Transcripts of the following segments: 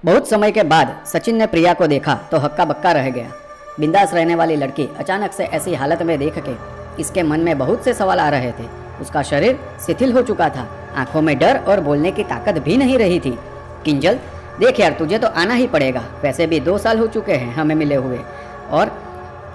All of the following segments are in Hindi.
बहुत समय के बाद सचिन ने प्रिया को देखा तो हक्का बक्का रह गया। बिंदास रहने वाली लड़की अचानक से ऐसी हालत में देख के इसके मन में बहुत से सवाल आ रहे थे। उसका शरीर शिथिल हो चुका था, आंखों में डर और बोलने की ताकत भी नहीं रही थी। किंजल, देख यार, तुझे तो आना ही पड़ेगा। वैसे भी 2 साल हो चुके हैं हमें मिले हुए और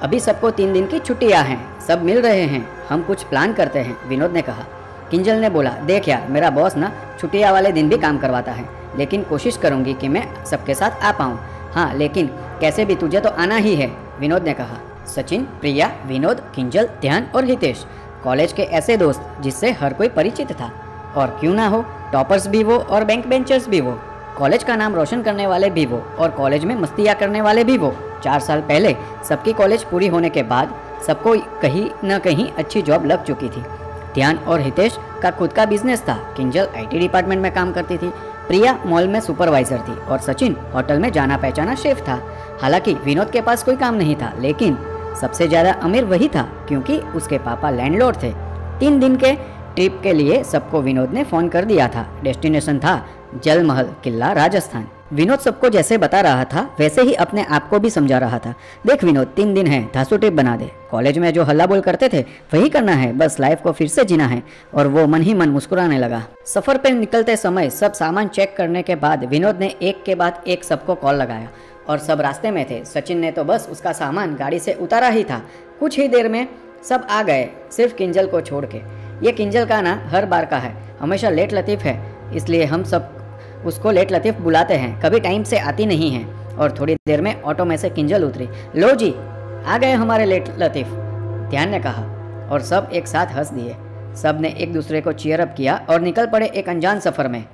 अभी सबको 3 दिन की छुट्टियां हैं, सब मिल रहे हैं, हम कुछ प्लान करते हैं, विनोद ने कहा। किंजल ने बोला, देख यार, मेरा बॉस ना छुट्टियां वाले दिन भी काम करवाता है, लेकिन कोशिश करूंगी कि मैं सबके साथ आ पाऊँ। हाँ, लेकिन कैसे भी तुझे तो आना ही है, विनोद ने कहा। सचिन, प्रिया, विनोद, किंजल, ध्यान और हितेश, कॉलेज के ऐसे दोस्त जिससे हर कोई परिचित था। और क्यों ना हो, टॉपर्स भी वो और बैंक बेंचर्स भी वो, कॉलेज का नाम रोशन करने वाले भी वो और कॉलेज में मस्तियाँ करने वाले भी वो। 4 साल पहले सबकी कॉलेज पूरी होने के बाद सबको कहीं न कहीं अच्छी जॉब लग चुकी थी। ध्यान और हितेश का खुद का बिजनेस था। किंजल IT डिपार्टमेंट में काम करती थी, प्रिया मॉल में सुपरवाइजर थी और सचिन होटल में जाना पहचाना शेफ था। हालांकि विनोद के पास कोई काम नहीं था, लेकिन सबसे ज़्यादा अमीर वही था क्योंकि उसके पापा लैंडलॉर्ड थे। 3 दिन के ट्रिप के लिए सबको विनोद ने फ़ोन कर दिया था। डेस्टिनेशन था जल महल किला, राजस्थान। विनोद सबको जैसे बता रहा था वैसे ही अपने आप को भी समझा रहा था। देख विनोद, 3 दिन है, धांसू ट्रिप बना दे। कॉलेज में जो हल्ला बोल करते थे वही करना है, बस लाइफ को फिर से जीना है। और वो मन ही मन मुस्कुराने लगा। सफ़र पर निकलते समय सब सामान चेक करने के बाद विनोद ने एक के बाद एक सबको कॉल लगाया और सब रास्ते में थे। सचिन ने तो बस उसका सामान गाड़ी से उतारा ही था। कुछ ही देर में सब आ गए, सिर्फ किंजल को छोड़ के। ये किंजल का ना हर बार का है, हमेशा लेट लतीफ़ है, इसलिए हम सब उसको लेट लतीफ़ बुलाते हैं। कभी टाइम से आती नहीं है। और थोड़ी देर में ऑटो में से किंजल उतरी। लो जी, आ गए हमारे लेट लतीफ़, ध्यान ने कहा और सब एक साथ हंस दिए। सब ने एक दूसरे को चीयर अप किया और निकल पड़े एक अनजान सफ़र में।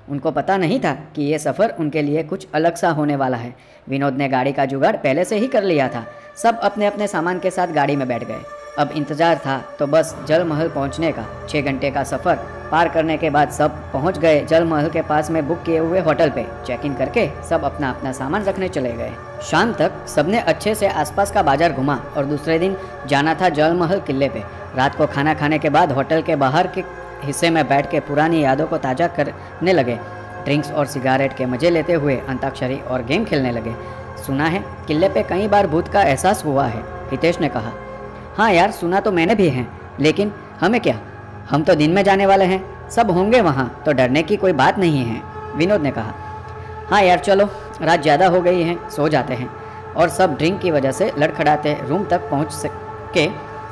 उनको पता नहीं था कि ये सफ़र उनके लिए कुछ अलग सा होने वाला है। विनोद ने गाड़ी का जुगाड़ पहले से ही कर लिया था। सब अपने अपने सामान के साथ गाड़ी में बैठ गए। अब इंतज़ार था तो बस जल महल पहुंचने का। 6 घंटे का सफ़र पार करने के बाद सब पहुंच गए जल महल के पास में बुक किए हुए होटल पे। चेक इन करके सब अपना अपना सामान रखने चले गए। शाम तक सबने अच्छे से आसपास का बाजार घुमा और दूसरे दिन जाना था जल महल किले पे। रात को खाना खाने के बाद होटल के बाहर के हिस्से में बैठ के पुरानी यादों को ताज़ा करने लगे। ड्रिंक्स और सिगारेट के मज़े लेते हुए अंताक्षरी और गेम खेलने लगे। सुना है किले पे कई बार भूत का एहसास हुआ है, हितेश ने कहा। हाँ यार, सुना तो मैंने भी है, लेकिन हमें क्या, हम तो दिन में जाने वाले हैं, सब होंगे वहाँ, तो डरने की कोई बात नहीं है, विनोद ने कहा। हाँ यार चलो, रात ज़्यादा हो गई है, सो जाते हैं। और सब ड्रिंक की वजह से लड़खड़ाते रूम तक पहुँच के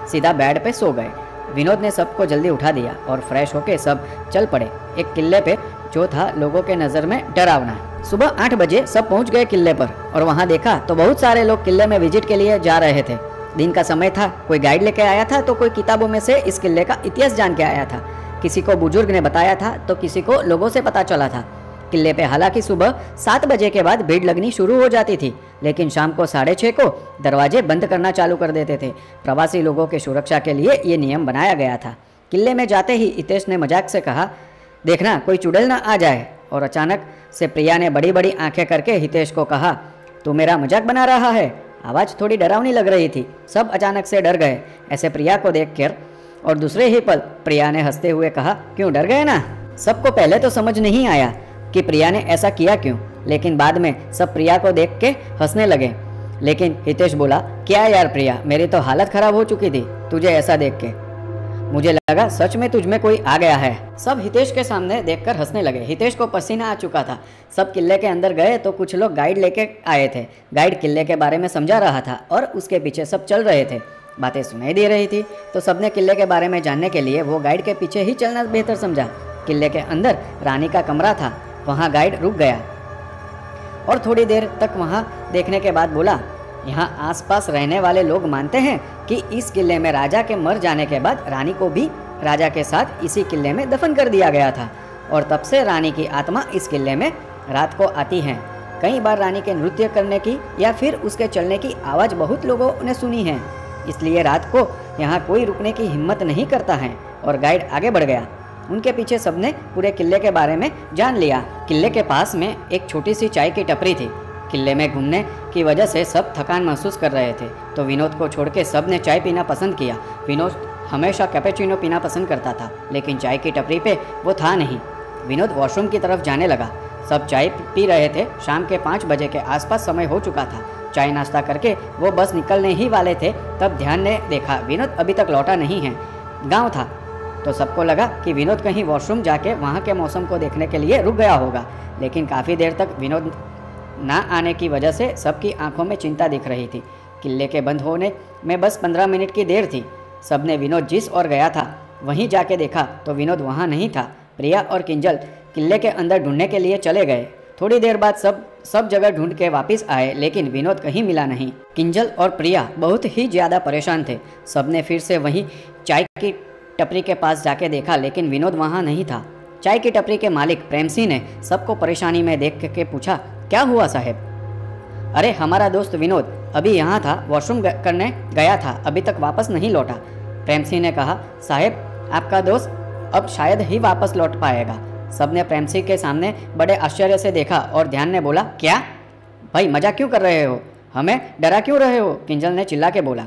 सीधा बेड पे सो गए। विनोद ने सबको जल्दी उठा दिया और फ्रेश होके सब चल पड़े एक किले पे जो था लोगों के नज़र में डरावना। सुबह 8 बजे सब पहुंच गए किले पर और वहां देखा तो बहुत सारे लोग किले में विजिट के लिए जा रहे थे। दिन का समय था, कोई गाइड लेके आया था तो कोई किताबों में से इस किले का इतिहास जान के आया था। किसी को बुजुर्ग ने बताया था तो किसी को लोगों से पता चला था। किले पे हालांकि सुबह 7 बजे के बाद भीड़ लगनी शुरू हो जाती थी, लेकिन शाम को 6:30 को दरवाजे बंद करना चालू कर देते थे। प्रवासी लोगों की सुरक्षा के लिए ये नियम बनाया गया था। किले में जाते ही हितेश ने मजाक से कहा, देखना कोई चुड़ैल ना आ जाए। और अचानक से प्रिया ने बड़ी बड़ी आंखें करके हितेश को कहा, तू मेरा मजाक बना रहा है। आवाज़ थोड़ी डरावनी लग रही थी। सब अचानक से डर गए ऐसे प्रिया को देखकर और दूसरे ही पल प्रिया ने हंसते हुए कहा, क्यों डर गए ना। सबको पहले तो समझ नहीं आया कि प्रिया ने ऐसा किया क्यों, लेकिन बाद में सब प्रिया को देख के हंसने लगे। लेकिन हितेश बोला, क्या यार प्रिया, मेरी तो हालत खराब हो चुकी थी तुझे ऐसा देख के, मुझे लगा सच में तुझ में कोई आ गया है। सब हितेश के सामने देखकर हंसने लगे। हितेश को पसीना आ चुका था। सब किले के अंदर गए तो कुछ लोग गाइड लेके आए थे। गाइड किले के बारे में समझा रहा था और उसके पीछे सब चल रहे थे। बातें सुनाई दे रही थी तो सबने किले के बारे में जानने के लिए वो गाइड के पीछे ही चलना बेहतर समझा। किले के अंदर रानी का कमरा था, वहाँ गाइड रुक गया और थोड़ी देर तक वहाँ देखने के बाद बोला, यहाँ आसपास रहने वाले लोग मानते हैं कि इस किले में राजा के मर जाने के बाद रानी को भी राजा के साथ इसी किले में दफन कर दिया गया था और तब से रानी की आत्मा इस किले में रात को आती है। कई बार रानी के नृत्य करने की या फिर उसके चलने की आवाज़ बहुत लोगों ने सुनी है, इसलिए रात को यहाँ कोई रुकने की हिम्मत नहीं करता है। और गाइड आगे बढ़ गया। उनके पीछे सबने पूरे किले के बारे में जान लिया। किले के पास में एक छोटी सी चाय की टपरी थी। किले में घूमने की वजह से सब थकान महसूस कर रहे थे तो विनोद को छोड़ के सब ने चाय पीना पसंद किया। विनोद हमेशा कैपेचिनो पीना पसंद करता था, लेकिन चाय की टपरी पे वो था नहीं। विनोद वॉशरूम की तरफ जाने लगा। सब चाय पी रहे थे। शाम के 5 बजे के आसपास समय हो चुका था। चाय नाश्ता करके वो बस निकलने ही वाले थे, तब ध्यान ने देखा विनोद अभी तक लौटा नहीं है। गांव था तो सबको लगा कि विनोद कहीं वॉशरूम जाके वहाँ के मौसम को देखने के लिए रुक गया होगा, लेकिन काफ़ी देर तक विनोद ना आने की वजह से सबकी आंखों में चिंता दिख रही थी। किले के बंद होने में बस 15 मिनट की देर थी। सबने विनोद जिस और गया था वहीं जाके देखा तो विनोद वहाँ नहीं था। प्रिया और किंजल किले के अंदर ढूंढने के लिए चले गए। थोड़ी देर बाद सब जगह ढूंढ के वापस आए, लेकिन विनोद कहीं मिला नहीं। किंजल और प्रिया बहुत ही ज़्यादा परेशान थे। सबने फिर से वहीं चाय की टपरी के पास जाके देखा, लेकिन विनोद वहाँ नहीं था। चाय की टपरी के मालिक प्रेम सिंह ने सबको परेशानी में देख के पूछा, क्या हुआ साहब? अरे हमारा दोस्त विनोद अभी यहाँ था, वॉशरूम करने गया था, अभी तक वापस नहीं लौटा। प्रेम सिंह ने कहा, साहब आपका दोस्त अब शायद ही वापस लौट पाएगा। सबने प्रेम सिंह के सामने बड़े आश्चर्य से देखा और ध्यान ने बोला, क्या भाई मजाक क्यों कर रहे हो, हमें डरा क्यों रहे हो? किंजल ने चिल्ला के बोला,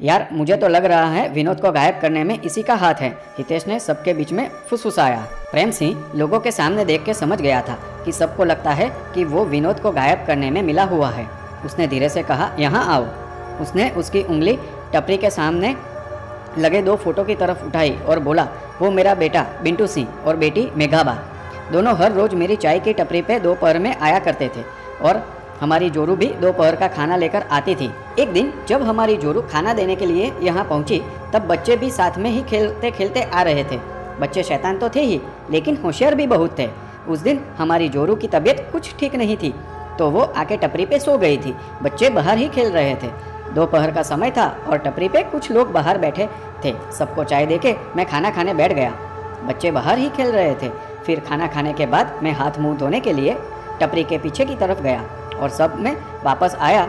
यार मुझे तो लग रहा है विनोद को गायब करने में इसी का हाथ है। हितेश ने सबके बीच में फुसफुसाया। प्रेम सिंह लोगों के सामने देख के समझ गया था कि सबको लगता है कि वो विनोद को गायब करने में मिला हुआ है। उसने धीरे से कहा, यहाँ आओ। उसने उसकी उंगली टपरी के सामने लगे 2 फोटो की तरफ उठाई और बोला, वो मेरा बेटा बिंटू सिंह और बेटी मेघाबा दोनों हर रोज़ मेरी चाय की टपरी पे दोपहर में आया करते थे और हमारी जोरू भी दोपहर का खाना लेकर आती थी। एक दिन जब हमारी जोरू खाना देने के लिए यहाँ पहुँची तब बच्चे भी साथ में ही खेलते खेलते आ रहे थे। बच्चे शैतान तो थे ही, लेकिन होशियार भी बहुत थे। उस दिन हमारी जोरू की तबीयत कुछ ठीक नहीं थी तो वो आके टपरी पे सो गई थी। बच्चे बाहर ही खेल रहे थे। दोपहर का समय था और टपरी पे कुछ लोग बाहर बैठे थे। सबको चाय देके मैं खाना खाने बैठ गया। बच्चे बाहर ही खेल रहे थे। फिर खाना खाने के बाद मैं हाथ मुंह धोने के लिए टपरी के पीछे की तरफ गया और सब में वापस आया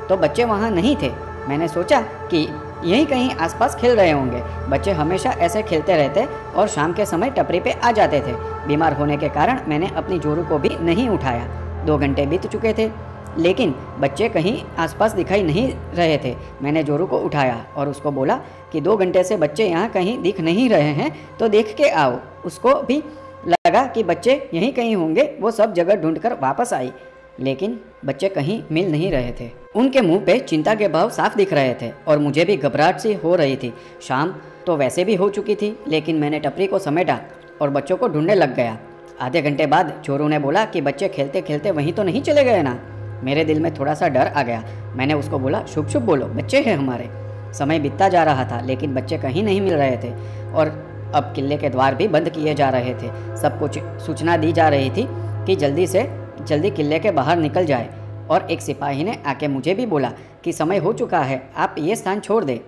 तो बच्चे वहाँ नहीं थे। मैंने सोचा कि यहीं कहीं आसपास खेल रहे होंगे। बच्चे हमेशा ऐसे खेलते रहते और शाम के समय टपरी पे आ जाते थे। बीमार होने के कारण मैंने अपनी जोरू को भी नहीं उठाया। 2 घंटे बीत चुके थे लेकिन बच्चे कहीं आसपास दिखाई नहीं रहे थे। मैंने जोरू को उठाया और उसको बोला कि 2 घंटे से बच्चे यहाँ कहीं दिख नहीं रहे हैं तो देख के आओ। उसको भी लगा कि बच्चे यहीं कहीं होंगे। वो सब जगह ढूंढकर वापस आई, लेकिन बच्चे कहीं मिल नहीं रहे थे। उनके मुंह पे चिंता के भाव साफ दिख रहे थे और मुझे भी घबराहट सी हो रही थी। शाम तो वैसे भी हो चुकी थी, लेकिन मैंने टपरी को समेटा और बच्चों को ढूंढने लग गया। आधे घंटे बाद चोरू ने बोला कि बच्चे खेलते खेलते वहीं तो नहीं चले गए ना। मेरे दिल में थोड़ा सा डर आ गया। मैंने उसको बोला, शुभ शुभ बोलो, बच्चे हैं हमारे। समय बीतता जा रहा था लेकिन बच्चे कहीं नहीं मिल रहे थे और अब किले के द्वार भी बंद किए जा रहे थे। सबको सूचना दी जा रही थी कि जल्दी से जल्दी किले के बाहर निकल जाए। और एक सिपाही ने आके मुझे भी बोला कि समय हो चुका है, आप ये स्थान छोड़ दें।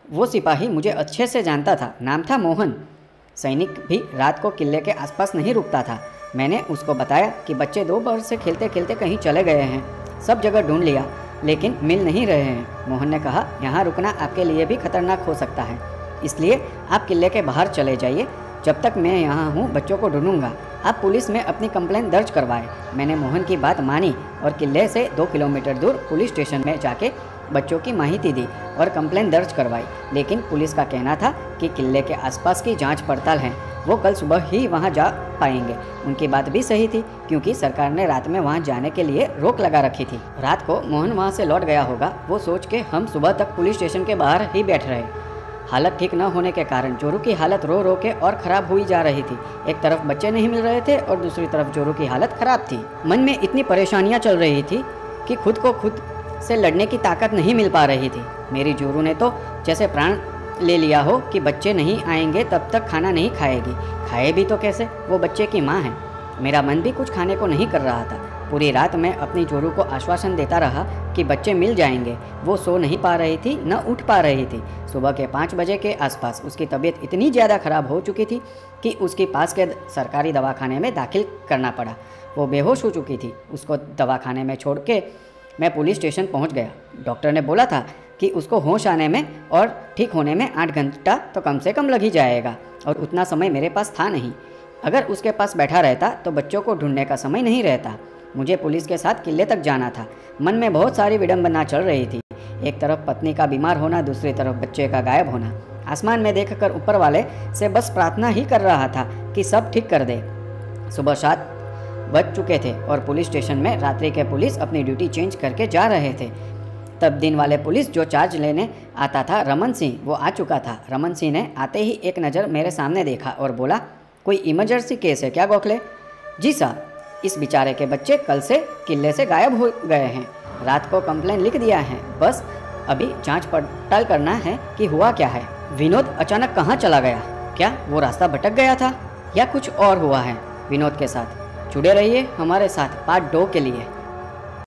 वो सिपाही मुझे अच्छे से जानता था, नाम था मोहन। सैनिक भी रात को किले के आसपास नहीं रुकता था। मैंने उसको बताया कि बच्चे दोपहर से खेलते खेलते कहीं चले गए हैं। सब जगह ढूंढ लिया लेकिन मिल नहीं रहे हैं। मोहन ने कहा, यहाँ रुकना आपके लिए भी खतरनाक हो सकता है, इसलिए आप किले के बाहर चले जाइए। जब तक मैं यहाँ हूँ बच्चों को ढूंढूंगा। आप पुलिस में अपनी कंप्लेंट दर्ज करवाएं। मैंने मोहन की बात मानी और किले से 2 किलोमीटर दूर पुलिस स्टेशन में जाके बच्चों की माहिती दी और कंप्लेंट दर्ज करवाई। लेकिन पुलिस का कहना था कि किले के आसपास की जांच पड़ताल है, वो कल सुबह ही वहाँ जा पाएंगे। उनकी बात भी सही थी क्योंकि सरकार ने रात में वहाँ जाने के लिए रोक लगा रखी थी। रात को मोहन वहाँ से लौट गया होगा, वो सोच के हम सुबह तक पुलिस स्टेशन के बाहर ही बैठ रहे। हालत ठीक न होने के कारण जोरू की हालत रो रो के और ख़राब हुई जा रही थी। एक तरफ बच्चे नहीं मिल रहे थे और दूसरी तरफ जोरू की हालत ख़राब थी। मन में इतनी परेशानियां चल रही थी कि खुद को खुद से लड़ने की ताकत नहीं मिल पा रही थी। मेरी जोरू ने तो जैसे प्राण ले लिया हो कि बच्चे नहीं आएंगे तब तक खाना नहीं खाएगी। खाए भी तो कैसे, वो बच्चे की माँ है। मेरा मन भी कुछ खाने को नहीं कर रहा था। पूरी रात मैं अपनी जोरू को आश्वासन देता रहा कि बच्चे मिल जाएंगे। वो सो नहीं पा रही थी, न उठ पा रही थी। सुबह के 5 बजे के आसपास उसकी तबीयत इतनी ज़्यादा ख़राब हो चुकी थी कि उसके पास के सरकारी दवाखाने में दाखिल करना पड़ा। वो बेहोश हो चुकी थी। उसको दवाखाने में छोड़ के मैं पुलिस स्टेशन पहुंच गया। डॉक्टर ने बोला था कि उसको होश आने में और ठीक होने में 8 घंटा तो कम से कम लग ही जाएगा और उतना समय मेरे पास था नहीं। अगर उसके पास बैठा रहता तो बच्चों को ढूंढने का समय नहीं रहता। मुझे पुलिस के साथ किले तक जाना था। मन में बहुत सारी विडंबना चल रही थी। एक तरफ पत्नी का बीमार होना, दूसरी तरफ बच्चे का गायब होना। आसमान में देखकर ऊपर वाले से बस प्रार्थना ही कर रहा था कि सब ठीक कर दे। सुबह 7 बज चुके थे और पुलिस स्टेशन में रात्रि के पुलिस अपनी ड्यूटी चेंज करके जा रहे थे। तब दिन वाले पुलिस जो चार्ज लेने आता था रमन सिंह, वो आ चुका था। रमन सिंह ने आते ही एक नज़र मेरे सामने देखा और बोला, कोई इमरजेंसी केस है क्या गोखले? जी साहब, इस बेचारे के बच्चे कल से किले से गायब हो गए हैं। रात को कंप्लेन लिख दिया है, बस अभी जांच पड़ताल करना है कि हुआ क्या है। विनोद अचानक कहाँ चला गया? क्या वो रास्ता भटक गया था या कुछ और हुआ है विनोद के साथ? जुड़े रहिए हमारे साथ पार्ट 2 के लिए।